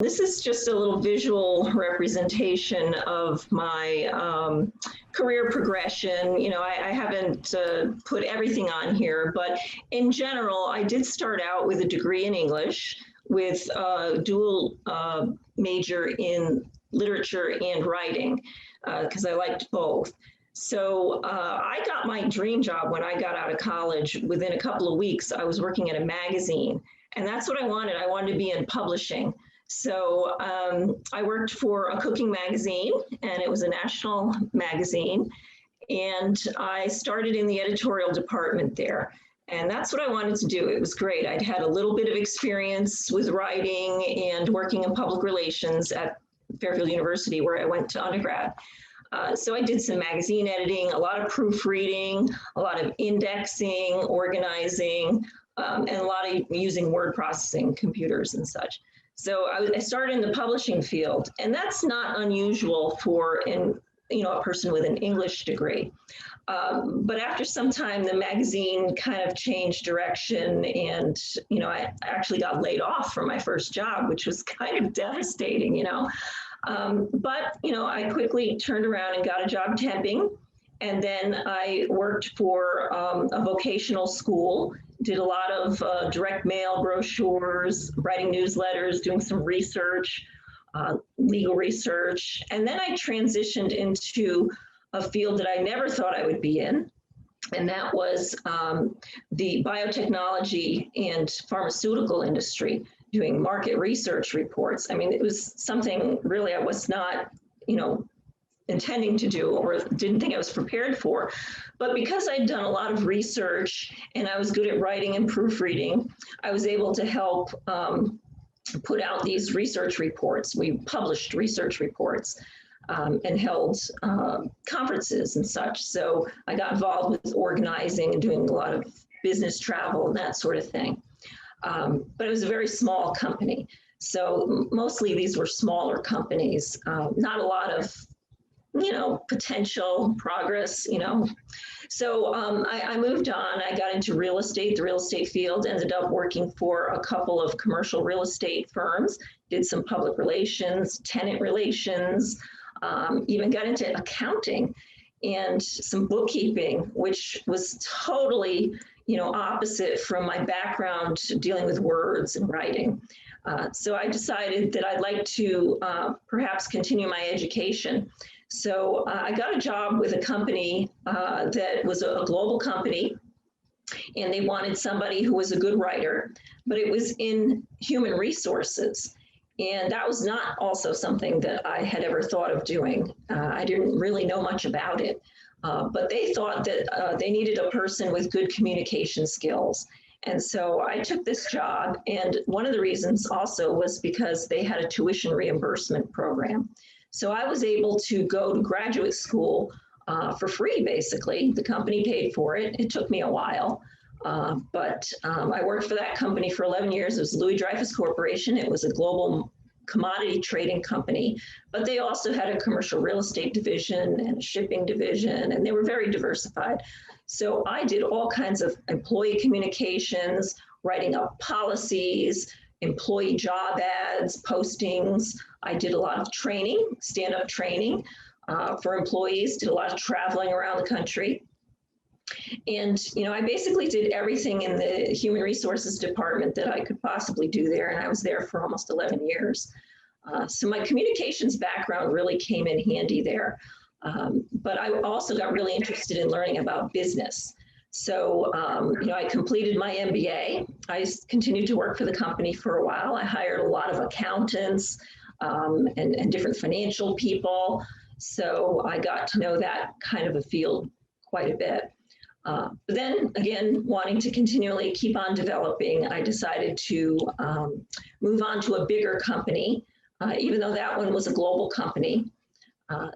This is just a little visual representation of my career progression. You know, I haven't put everything on here, but in general, I did start out with a degree in English with a dual major in literature and writing because I liked both. So I got my dream job when I got out of college. Within a couple of weeks, I was working at a magazine, and that's what I wanted. I wanted to be in publishing. So I worked for a cooking magazine, and it was a national magazine. And I started in the editorial department there. And that's what I wanted to do. It was great. I'd had a little bit of experience with writing and working in public relations at Fairfield University, where I went to undergrad. So I did some magazine editing, a lot of proofreading, a lot of indexing, organizing, and a lot of using word processing computers and such. So I started in the publishing field, and that's not unusual for a person with an English degree. But after some time, the magazine kind of changed direction, and I actually got laid off from my first job, which was kind of devastating. But I quickly turned around and got a job temping, and then I worked for a vocational school. Did a lot of direct mail brochures, writing newsletters, doing some research, legal research. And then I transitioned into a field that I never thought I would be in, and that was the biotechnology and pharmaceutical industry, doing market research reports. I mean, it was something really I was not, intending to do or didn't think I was prepared for. But because I'd done a lot of research and I was good at writing and proofreading, I was able to help put out these research reports. We published research reports and held conferences and such. So I got involved with organizing and doing a lot of business travel and that sort of thing. But it was a very small company. So mostly these were smaller companies, not a lot of potential progress, So I moved on. I got into real estate, the real estate field, ended up working for a couple of commercial real estate firms, did some public relations, tenant relations, even got into accounting and some bookkeeping, which was totally, opposite from my background dealing with words and writing. So I decided that I'd like to perhaps continue my education. So I got a job with a company that was a global company, and they wanted somebody who was a good writer, but it was in human resources. And that was not also something that I had ever thought of doing. I didn't really know much about it, but they thought that they needed a person with good communication skills. And so I took this job, and one of the reasons also was because they had a tuition reimbursement program. So I was able to go to graduate school for free, basically. The company paid for it. It took me a while, but I worked for that company for 11 years. It was Louis Dreyfus Corporation. It was a global commodity trading company, but they also had a commercial real estate division and a shipping division, and they were very diversified. So I did all kinds of employee communications, writing up policies, employee job ads, postings. I did a lot of training, stand-up training for employees, did a lot of traveling around the country. And, I basically did everything in the human resources department that I could possibly do there. And I was there for almost 11 years. So my communications background really came in handy there. But I also got really interested in learning about business. So, I completed my MBA. I continued to work for the company for a while. I hired a lot of accountants and different financial people. So I got to know that kind of a field quite a bit. But then again, wanting to continually keep on developing, I decided to move on to a bigger company, even though that one was a global company.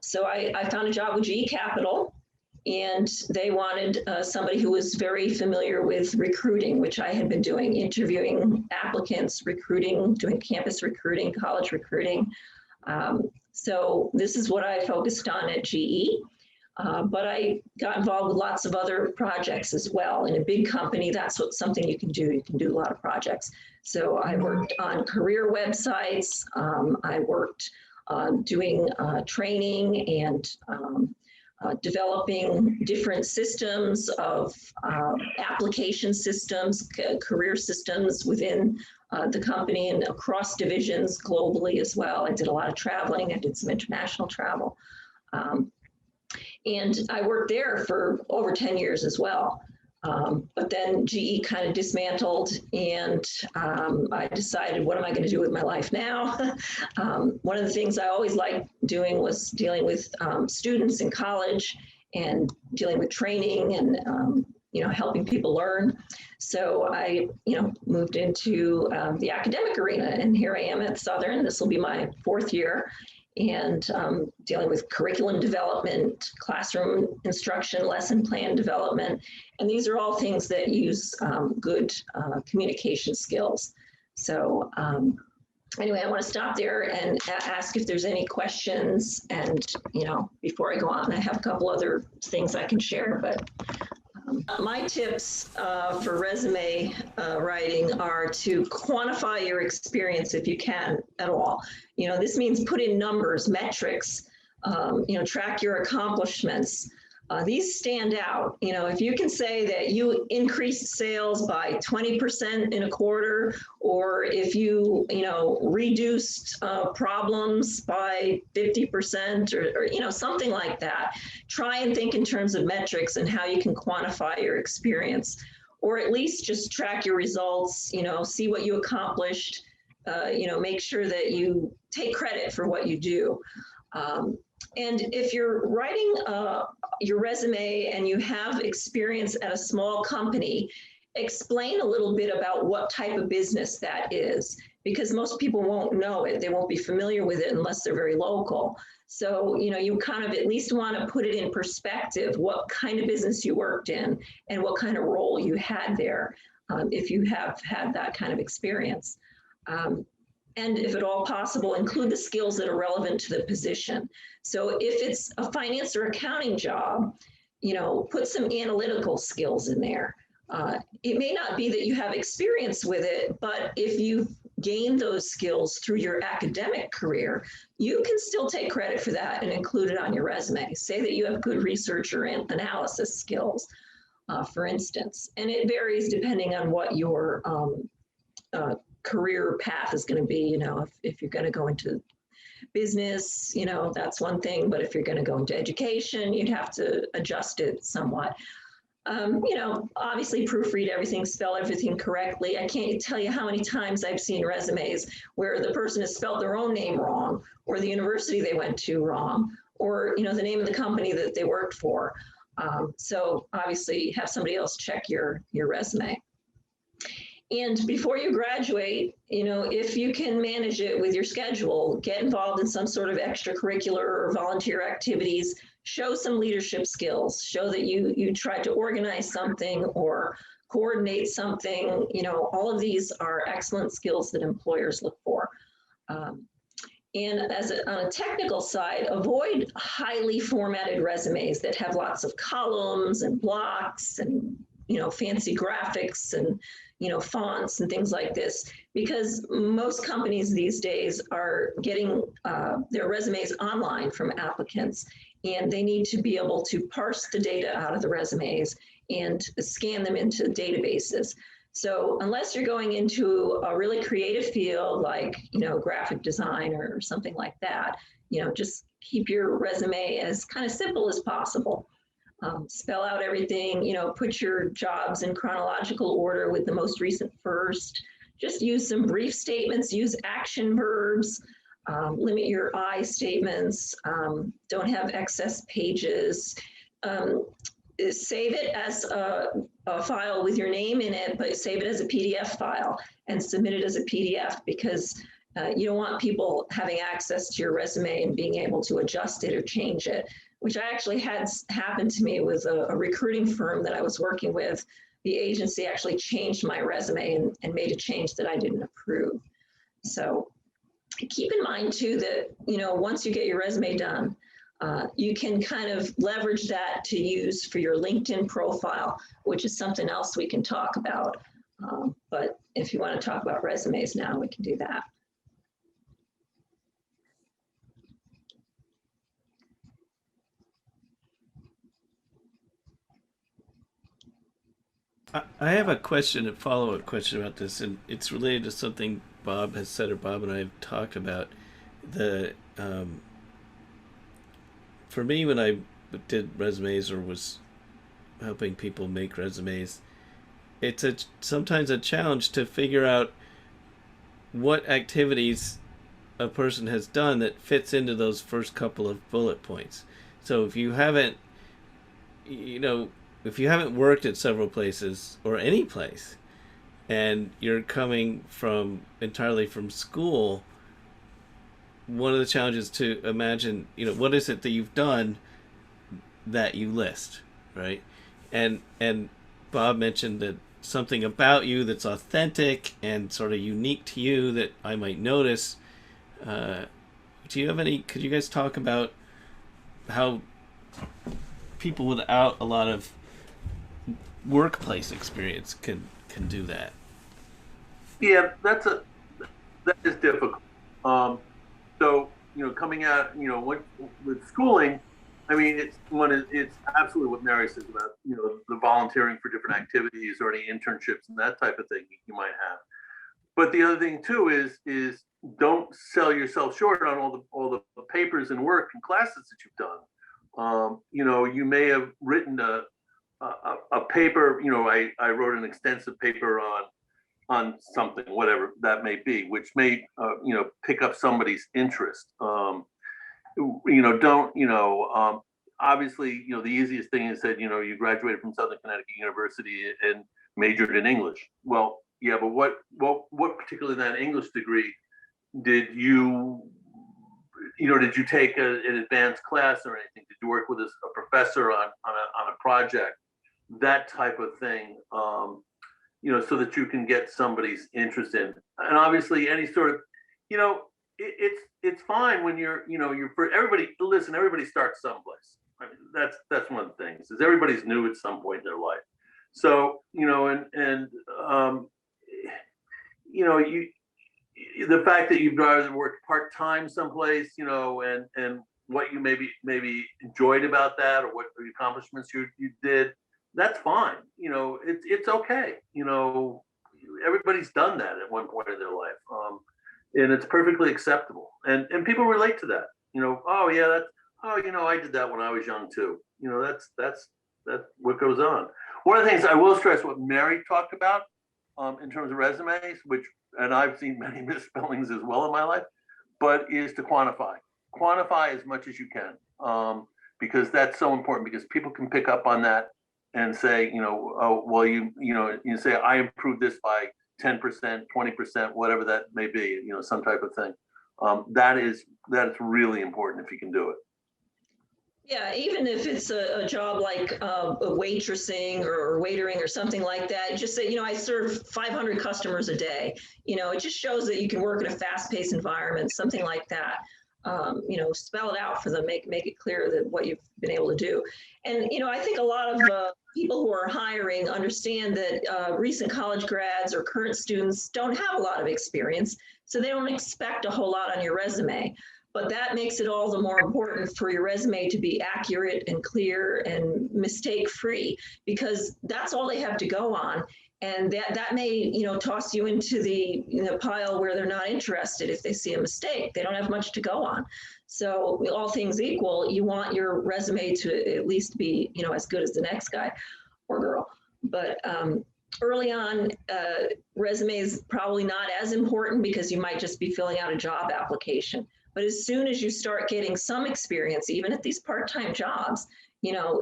So I found a job with GE Capital, and they wanted somebody who was very familiar with recruiting, which I had been doing, interviewing applicants, recruiting, doing campus recruiting, college recruiting. So this is what I focused on at GE. But I got involved with lots of other projects as well. In a big company, that's something you can do. You can do a lot of projects. So I worked on career websites. I worked doing training and developing different systems of application systems, career systems within the company and across divisions globally as well. I did a lot of traveling. I did some international travel. And I worked there for over 10 years as well. But then GE kind of dismantled, and I decided, what am I going to do with my life now? One of the things I always liked doing was dealing with students in college and dealing with training and helping people learn. So I moved into the academic arena, and here I am at Southern. This will be my 4th year, and dealing with curriculum development, classroom instruction, lesson plan development. And these are all things that use good communication skills. So anyway, I want to stop there and ask if there's any questions. And, before I go on, I have a couple other things I can share, but my tips for resume writing are to quantify your experience if you can at all. This means put in numbers, metrics, track your accomplishments. These stand out. If you can say that you increased sales by 20% in a quarter, or if you, reduced problems by 50% or something like that, try and think in terms of metrics and how you can quantify your experience, or at least just track your results, see what you accomplished, make sure that you take credit for what you do. And if you're writing your resume and you have experience at a small company, explain a little bit about what type of business that is, because most people won't know it. They won't be familiar with it unless they're very local. So, you kind of at least want to put it in perspective, what kind of business you worked in and what kind of role you had there, if you have had that kind of experience. And if at all possible, include the skills that are relevant to the position. So if it's a finance or accounting job, put some analytical skills in there. It may not be that you have experience with it, but if you've gained those skills through your academic career, you can still take credit for that and include it on your resume. Say that you have good research or analysis skills, for instance. And it varies depending on what your career path is going to be. If you're going to go into business, that's one thing, but if you're going to go into education, you'd have to adjust it somewhat. Obviously proofread everything, spell everything correctly. I can't tell you how many times I've seen resumes where the person has spelled their own name wrong, or the university they went to wrong, or the name of the company that they worked for. So obviously have somebody else check your resume. And before you graduate, if you can manage it with your schedule, get involved in some sort of extracurricular or volunteer activities, show some leadership skills, show that you tried to organize something or coordinate something. All of these are excellent skills that employers look for. And on a technical side, avoid highly formatted resumes that have lots of columns and blocks and fancy graphics and fonts and things like this, because most companies these days are getting their resumes online from applicants, and they need to be able to parse the data out of the resumes and scan them into databases. So unless you're going into a really creative field like graphic design or something like that, just keep your resume as kind of simple as possible. Spell out everything, put your jobs in chronological order with the most recent first. Just use some brief statements, use action verbs, limit your I statements, don't have excess pages. Save it as a file with your name in it, but save it as a PDF file and submit it as a PDF, because you don't want people having access to your resume and being able to adjust it or change it, which I actually had happen to me with a recruiting firm that I was working with. The agency actually changed my resume and made a change that I didn't approve. So keep in mind too that, once you get your resume done, you can kind of leverage that to use for your LinkedIn profile, which is something else we can talk about. But if you want to talk about resumes now, we can do that. I have a question, a follow-up question about this, and it's related to something Bob has said or Bob and I have talked about. The For me, when I did resumes or was helping people make resumes, it's sometimes a challenge to figure out what activities a person has done that fits into those first couple of bullet points. So if you haven't, you know, if you haven't worked at several places or any place, and you're coming from entirely from school, one of the challenges to imagine, what is it that you've done that you list, right? And Bob mentioned that something about you that's authentic and sort of unique to you that I might notice. Do you have any? Could you guys talk about how people without a lot of workplace experience can do that? Yeah, that is difficult. So coming out, with schooling, I mean, it's absolutely what Mary says about the volunteering for different activities or any internships and that type of thing you might have. But the other thing too is don't sell yourself short on all the papers and work and classes that you've done. You may have written a paper. I wrote an extensive paper on something, whatever that may be, which may pick up somebody's interest. Obviously, the easiest thing is that you graduated from Southern Connecticut University and majored in English. Well, yeah, but what particularly in that English degree did you take an advanced class or anything? Did you work with a professor on a project, that type of thing? So that you can get somebody's interest in. And obviously any sort of, it's fine when you're for everybody. Listen, everybody starts someplace. I mean, that's one of the things, is everybody's new at some point in their life. So, the fact that you've worked part-time someplace, and what you maybe enjoyed about that, or what the accomplishments you did, that's fine. It's okay. Everybody's done that at one point in their life. And it's perfectly acceptable. And people relate to that. Oh yeah, I did that when I was young too. That's what goes on. One of the things I will stress, what Mary talked about, in terms of resumes, and I've seen many misspellings as well in my life, but is to quantify as much as you can, because that's so important, because people can pick up on that and say, oh, well, you say, I improved this by 10%, 20%, whatever that may be, some type of thing. That is really important if you can do it. Yeah, even if it's a job like waitressing or waitering or something like that, just say, I serve 500 customers a day. It just shows that you can work in a fast-paced environment, something like that. Spell it out for them, make it clear that what you've been able to do. And, I think a lot of people who are hiring understand that recent college grads or current students don't have a lot of experience, so they don't expect a whole lot on your resume. But that makes it all the more important for your resume to be accurate and clear and mistake-free, because that's all they have to go on. And that may, toss you into the pile where they're not interested if they see a mistake. They don't have much to go on. So all things equal, you want your resume to at least be, as good as the next guy or girl. But early on, resume is probably not as important, because you might just be filling out a job application. But as soon as you start getting some experience, even at these part-time jobs,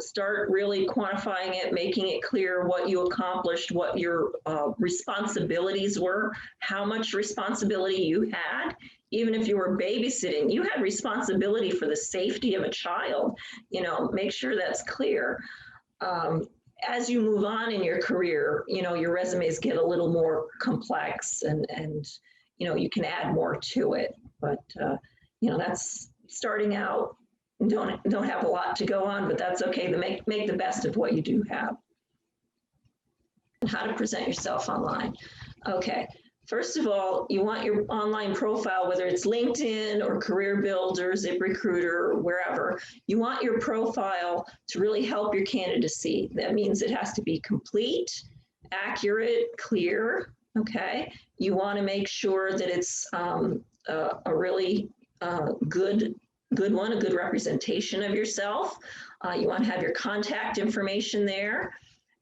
start really quantifying it, making it clear what you accomplished, what your responsibilities were, how much responsibility you had. Even if you were babysitting, you had responsibility for the safety of a child. Make sure that's clear. As you move on in your career, your resumes get a little more complex, and you can add more to it. But that's starting out. don't have a lot to go on, but that's okay. To make the best of what you do have. And how to present yourself online. Okay. First of all, you want your online profile, whether it's LinkedIn or Career Builder, ZipRecruiter, or wherever, you want your profile to really help your candidacy. That means it has to be complete, accurate, clear, okay? You want to make sure that it's a really good one, a good representation of yourself. You want to have your contact information there.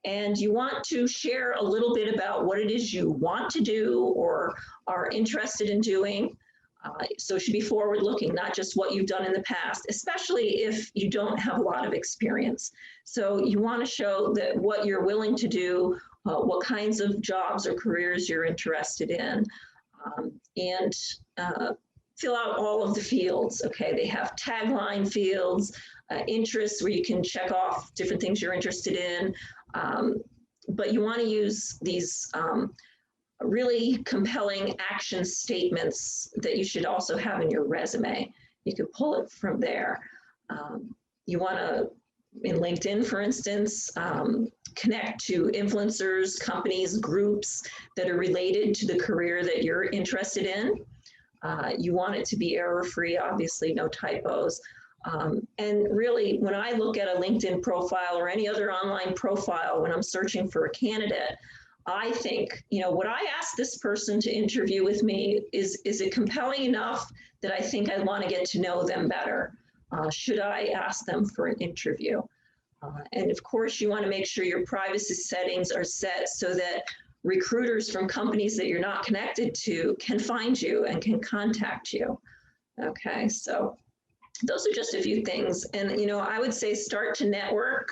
And you want to share a little bit about what it is you want to do or are interested in doing. So it should be forward-looking, not just what you've done in the past, especially if you don't have a lot of experience. So you want to show that what you're willing to do, what kinds of jobs or careers you're interested in, and fill out all of the fields. Okay, they have tagline fields, interests where you can check off different things you're interested in. But you want to use these really compelling action statements that you should also have in your resume. You can pull it from there. You want to, in LinkedIn, for instance, connect to influencers, companies, groups that are related to the career that you're interested in. You want it to be error-free, obviously, no typos. And really, when I look at a LinkedIn profile or any other online profile, when I'm searching for a candidate, I think, would I ask this person to interview with me? Is it compelling enough that I think I want to get to know them better? Should I ask them for an interview? And of course, you want to make sure your privacy settings are set so that recruiters from companies that you're not connected to can find you and can contact you. Okay, so those are just a few things. And, I would say start to network.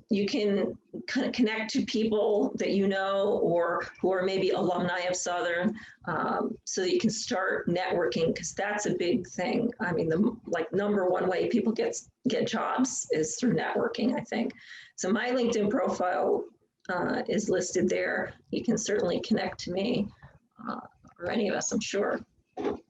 You can kind of connect to people that you know or who are maybe alumni of Southern, so that you can start networking, because that's a big thing. I mean, the number one way people get jobs is through networking, I think. So my LinkedIn profile is listed there. You can certainly connect to me or any of us, I'm sure.